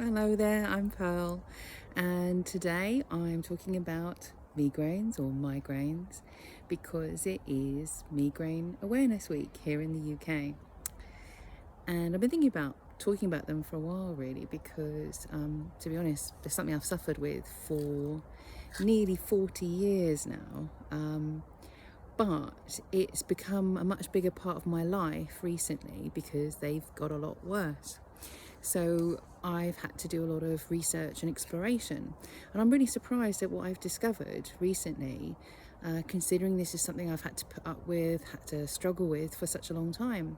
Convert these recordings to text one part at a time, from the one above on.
Hello there, I'm Pearl, and today I'm talking about migraines or migraines because it is Migraine Awareness Week here in the UK. And I've been thinking about talking about them for a while, really, because to be honest, there's something I've suffered with for nearly 40 years now. But it's become a much bigger part of my life recently because they've got a lot worse. So I've had to do a lot of research and exploration. And I'm really surprised at what I've discovered recently, considering this is something I've had to put up with, had to struggle with for such a long time.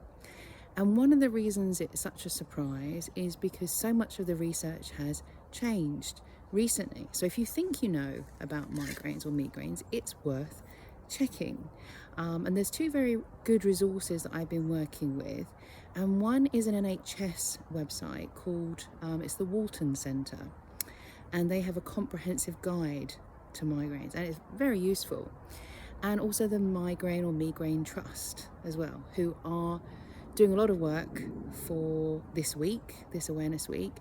And one of the reasons it's such a surprise is because so much of the research has changed recently. So if you think you know about migraines or migraines, it's worth checking. And there's two very good resources that I've been working with. And one is an NHS website called, it's the Walton Centre. And they have a comprehensive guide to migraines, and it's very useful. And also the Migraine or Migraine Trust as well, who are doing a lot of work for this week, this awareness week.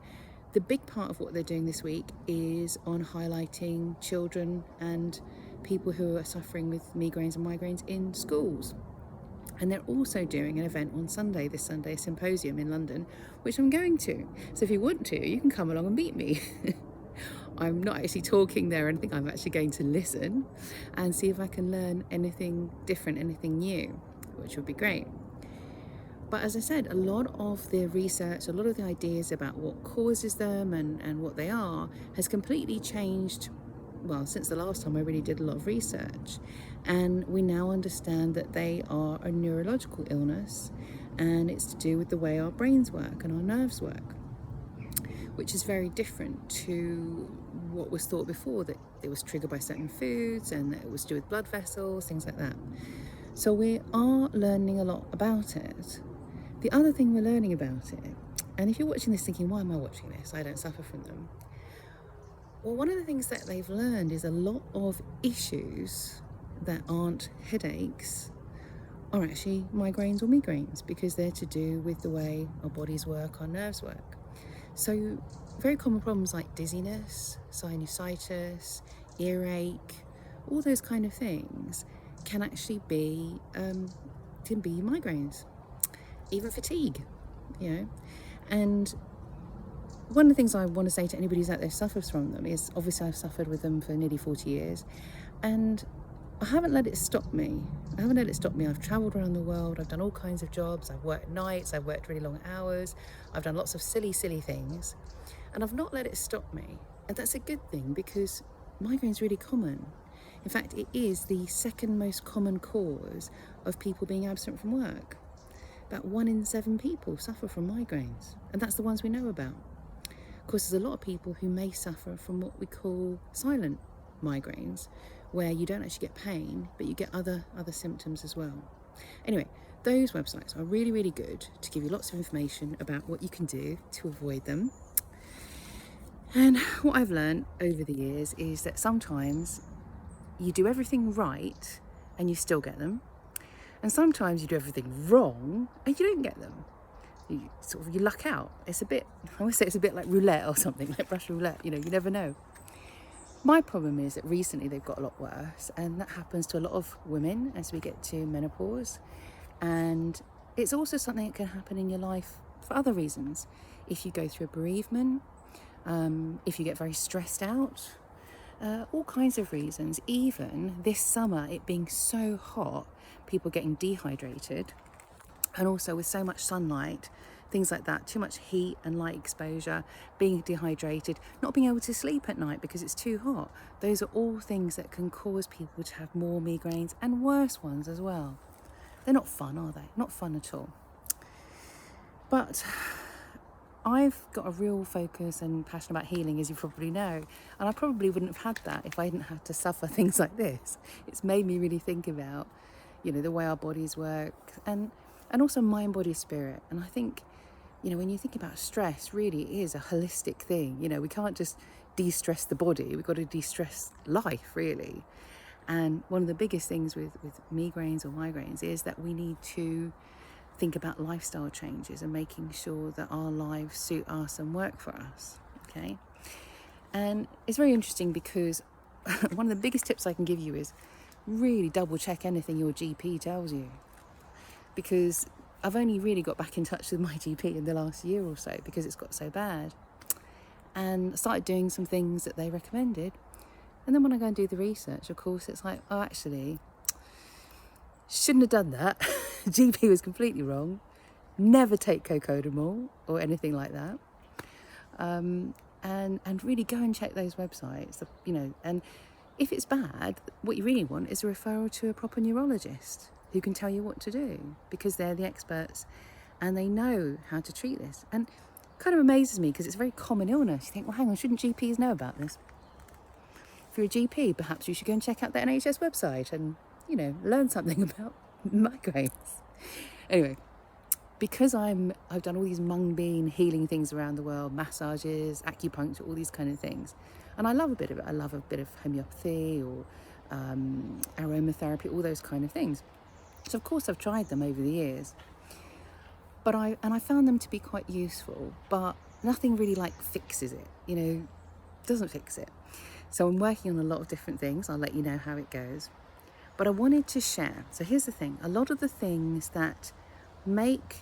The big part of what they're doing this week is on highlighting children and people who are suffering with migraines and migraines in schools. And they're also doing an event on Sunday, this Sunday, a symposium in London, which I'm going to. So if you want to, you can come along and meet me. I'm not actually talking there or anything, I'm actually going to listen and see if I can learn anything different, anything new, which would be great. But as I said, a lot of the research, a lot of the ideas about what causes them and what they are has completely changed, well, since the last time I really did a lot of research. And we now understand that they are a neurological illness, and it's to do with the way our brains work and our nerves work, which is very different to what was thought before, that it was triggered by certain foods and that it was to do with blood vessels, things like that. So we are learning a lot about it. The other thing we're learning about it, and if you're watching this thinking, why am I watching this? I don't suffer from them. Well, one of the things that they've learned is a lot of issues that aren't headaches are actually migraines or migraines, because they're to do with the way our bodies work, our nerves work. So very common problems like dizziness, sinusitis, earache, all those kind of things can actually be migraines. Even fatigue, And one of the things I want to say to anybody who's out there who suffers from them is, obviously I've suffered with them for nearly 40 years, and I haven't let it stop me. I've travelled around the world, I've done all kinds of jobs, I've worked nights, I've worked really long hours, I've done lots of silly things, and I've not let it stop me. And that's a good thing, because migraine's really common. In fact, it is the second most common cause of people being absent from work. About 1 in 7 people suffer from migraines, and that's the ones we know about. Of course, there's a lot of people who may suffer from what we call silent migraines, where you don't actually get pain, but you get other symptoms as well. Anyway, those websites are really, really good to give you lots of information about what you can do to avoid them. And what I've learned over the years is that sometimes you do everything right and you still get them. And sometimes you do everything wrong and you don't get them. You luck out. I always say it's a bit like roulette or something, like Russian roulette, you never know. My problem is that recently they've got a lot worse, and that happens to a lot of women as we get to menopause. And it's also something that can happen in your life for other reasons. If you go through a bereavement, if you get very stressed out, all kinds of reasons. Even this summer, it being so hot, people getting dehydrated, and also with so much sunlight, things like that, too much heat and light exposure, being dehydrated, not being able to sleep at night because it's too hot. Those are all things that can cause people to have more migraines, and worse ones as well. They're not fun, are they? Not fun at all. But I've got a real focus and passion about healing, as you probably know, and I probably wouldn't have had that if I hadn't had to suffer things like this. It's made me really think about, the way our bodies work, and also mind, body, spirit. And I think, when you think about stress, really it is a holistic thing. We can't just de-stress the body, we've got to de-stress life, really. And one of the biggest things with migraines or migraines is that we need to think about lifestyle changes and making sure that our lives suit us and work for us. okay? And it's very interesting because one of the biggest tips I can give you is really double check anything your GP tells you, because I've only really got back in touch with my GP in the last year or so because it's got so bad, and I started doing some things that they recommended. And then when I go and do the research, of course, it's like, oh, actually, shouldn't have done that. GP was completely wrong. Never take cocodamol or anything like that. And really go and check those websites, and if it's bad, what you really want is a referral to a proper neurologist who can tell you what to do, because they're the experts and they know how to treat this. And it kind of amazes me because it's a very common illness. You think, well, hang on, shouldn't GPs know about this? If you're a GP, perhaps you should go and check out the NHS website and, learn something about migraines. Anyway, because I've done all these mung bean healing things around the world, massages, acupuncture, all these kind of things, and I love a bit of it. I love a bit of homeopathy or aromatherapy, all those kind of things. So of course I've tried them over the years, but I found them to be quite useful, but nothing really fixes it. Doesn't fix it. So I'm working on a lot of different things. I'll let you know how it goes. But I wanted to share. So here's the thing. A lot of the things that make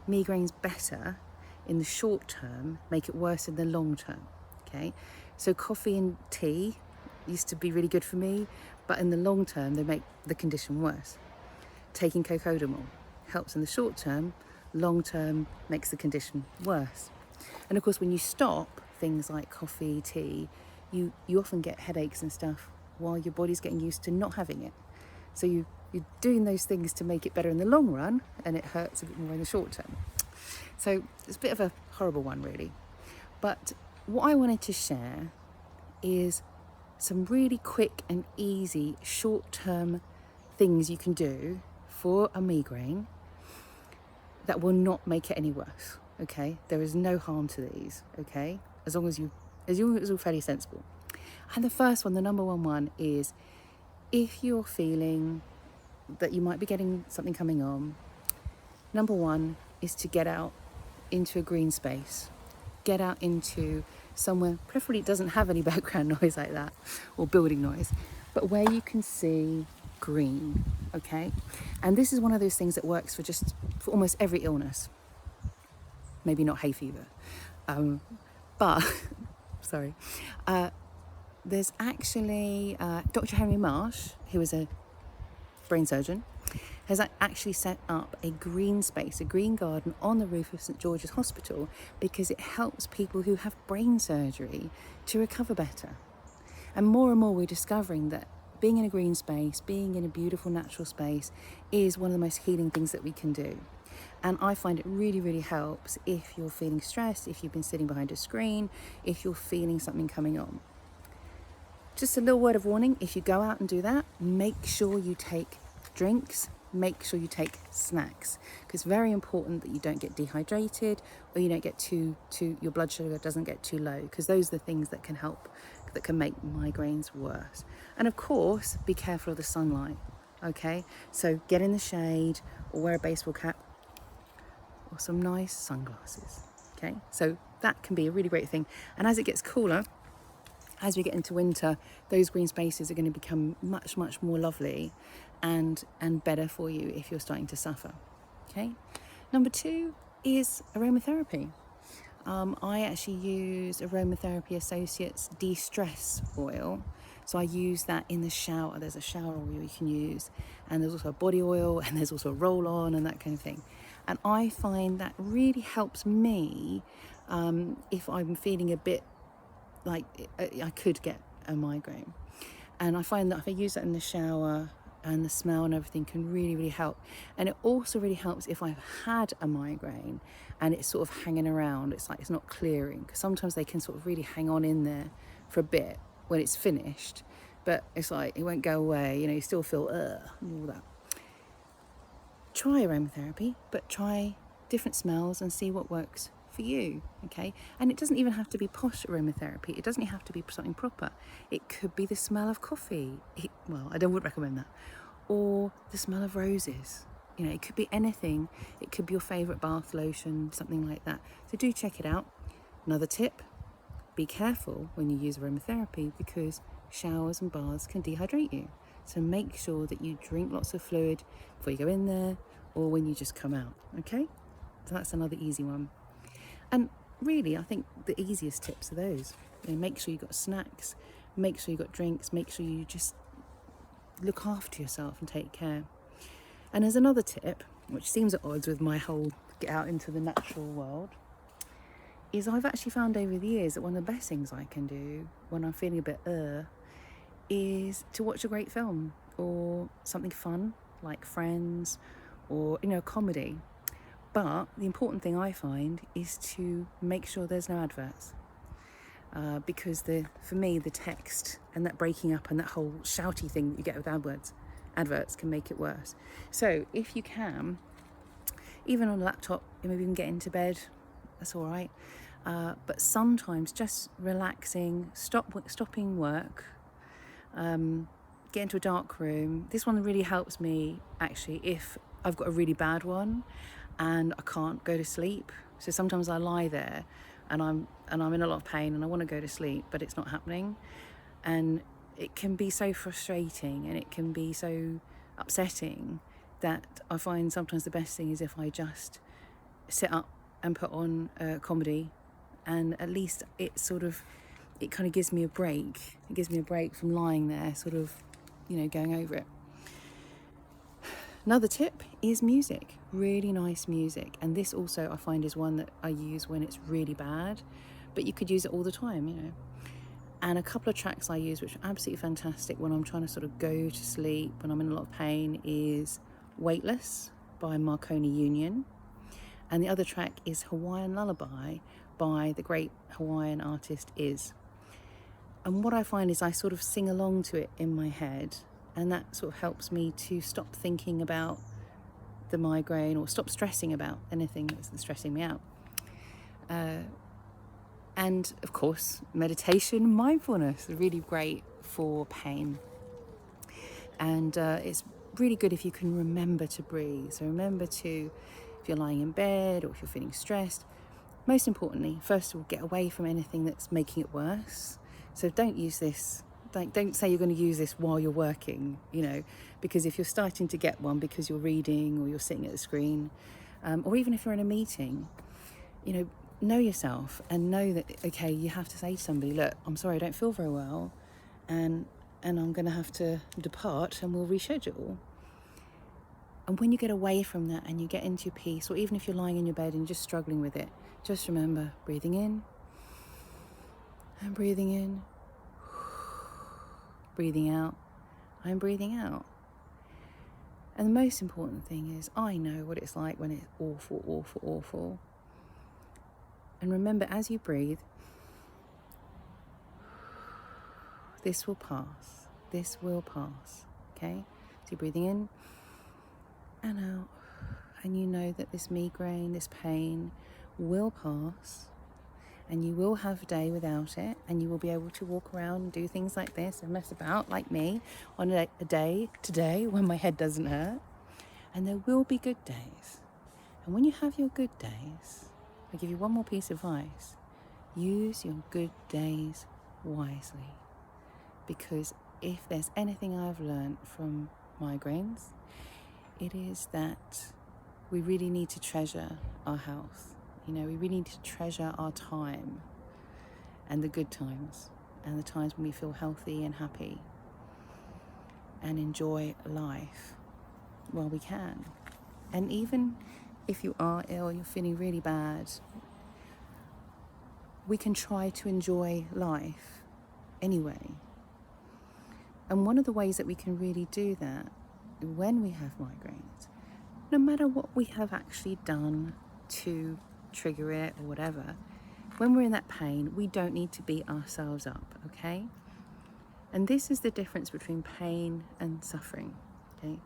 migraines better in the short term make it worse in the long term, okay? So coffee and tea used to be really good for me, but in the long term, they make the condition worse. Taking cocodamol helps in the short term, long term makes the condition worse. And of course, when you stop things like coffee, tea, you often get headaches and stuff while your body's getting used to not having it. So you're doing those things to make it better in the long run, and it hurts a bit more in the short term. So it's a bit of a horrible one, really. But what I wanted to share is some really quick and easy short-term things you can do for a migraine that will not make it any worse, okay? There is no harm to these, okay? As long as it's all fairly sensible. And the first one, the number one is, if you're feeling that you might be getting something coming on, number one is to get out into a green space. Get out into somewhere, preferably it doesn't have any background noise like that, or building noise, but where you can see green, okay? And this is one of those things that works for almost every illness. Maybe not hay fever, but sorry. There's actually Dr. Henry Marsh, who is a brain surgeon, has actually set up a green space, a green garden on the roof of St George's Hospital, because it helps people who have brain surgery to recover better. And more we're discovering that being in a green space, being in a beautiful natural space, is one of the most healing things that we can do. And I find it really, really helps if you're feeling stressed, if you've been sitting behind a screen, if you're feeling something coming on. Just a little word of warning, if you go out and do that, make sure you take drinks, make sure you take snacks, because it's very important that you don't get dehydrated, or you don't get your blood sugar doesn't get too low, because those are the things that can make migraines worse. And of course, be careful of the sunlight, okay? So get in the shade, or wear a baseball cap, or some nice sunglasses, okay? So that can be a really great thing. And as it gets cooler, as we get into winter, those green spaces are going to become much, much more lovely and better for you if you're starting to suffer, okay? Number two is aromatherapy. I actually use Aromatherapy Associates de-stress oil. So I use that in the shower. There's a shower oil you can use, and there's also a body oil, and there's also a roll-on and that kind of thing. And I find that really helps me if I'm feeling a bit like I could get a migraine. And I find that if I use that in the shower, and the smell and everything can really, really help. And it also really helps if I've had a migraine and it's sort of hanging around. It's like it's not clearing, because sometimes they can sort of really hang on in there for a bit when it's finished, but it's like it won't go away. You still feel and all that. Try aromatherapy, but try different smells and see what works for you, okay? And it doesn't even have to be posh aromatherapy. It doesn't have to be something proper. It could be the smell of coffee. I wouldn't recommend that. Or the smell of roses. It could be anything. It could be your favourite bath lotion, something like that. So do check it out. Another tip, be careful when you use aromatherapy because showers and baths can dehydrate you. So make sure that you drink lots of fluid before you go in there or when you just come out, okay? So that's another easy one. And really, I think the easiest tips are those. Make sure you've got snacks, make sure you've got drinks, make sure you just look after yourself and take care. And as another tip, which seems at odds with my whole get out into the natural world, is I've actually found over the years that one of the best things I can do when I'm feeling a bit is to watch a great film or something fun like Friends or a comedy. But the important thing I find is to make sure there's no adverts, because for me the text and that breaking up and that whole shouty thing that you get with adverts can make it worse. So if you can, even on a laptop, maybe you can get into bed, that's all right. But sometimes just relaxing, stopping work, get into a dark room. This one really helps me actually if I've got a really bad one and I can't go to sleep. So sometimes I lie there and I'm in a lot of pain and I want to go to sleep, but it's not happening. And it can be so frustrating and it can be so upsetting that I find sometimes the best thing is if I just sit up and put on a comedy, and at least it kind of gives me a break. It gives me a break from lying there, sort of, going over it. Another tip is music, really nice music. And this also I find is one that I use when it's really bad, but you could use it all the time, And a couple of tracks I use, which are absolutely fantastic when I'm trying to sort of go to sleep, when I'm in a lot of pain, is Weightless by Marconi Union. And the other track is Hawaiian Lullaby by the great Hawaiian artist Is. And what I find is I sort of sing along to it in my head, and that sort of helps me to stop thinking about the migraine or stop stressing about anything that's stressing me out. And of course, meditation, mindfulness are really great for pain. And it's really good if you can remember to breathe. So remember to, if you're lying in bed or if you're feeling stressed, most importantly, first of all, get away from anything that's making it worse. So don't use this, don't say you're going to use this while you're working, because if you're starting to get one because you're reading or you're sitting at the screen, or even if you're in a meeting, know yourself and know that, okay, you have to say to somebody, look, I'm sorry, I don't feel very well, and I'm going to have to depart and we'll reschedule. And when you get away from that and you get into your peace, or even if you're lying in your bed and you're just struggling with it, just remember breathing in and breathing in, breathing out and breathing out. And the most important thing is I know what it's like when it's awful, awful, awful. And remember, as you breathe, this will pass. This will pass, okay? So you're breathing in and out, and you know that this migraine, this pain will pass, and you will have a day without it, and you will be able to walk around and do things like this and mess about like me on a day today when my head doesn't hurt. And there will be good days. And when you have your good days, I'll give you one more piece of advice. Use your good days wisely. Because if there's anything I've learned from migraines, it is that we really need to treasure our health. We really need to treasure our time and the good times and the times when we feel healthy and happy and enjoy life while we can. And even if you are ill, you're feeling really bad, we can try to enjoy life anyway. And one of the ways that we can really do that when we have migraines, no matter what we have actually done to trigger it or whatever, when we're in that pain, we don't need to beat ourselves up, okay? And this is the difference between pain and suffering, okay?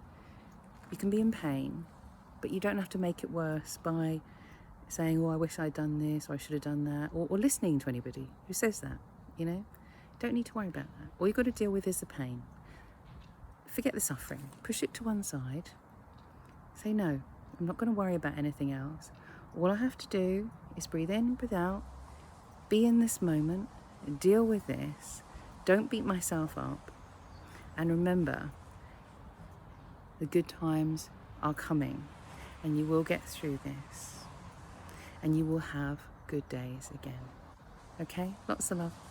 You can be in pain, but you don't have to make it worse by saying, oh, I wish I'd done this or I should have done that, or listening to anybody who says that, Don't need to worry about that. All you've got to deal with is the pain. Forget the suffering. Push it to one side. Say, no, I'm not going to worry about anything else. All I have to do is breathe in, breathe out, be in this moment, deal with this. Don't beat myself up. And remember, the good times are coming, and you will get through this, and you will have good days again. Okay? Lots of love.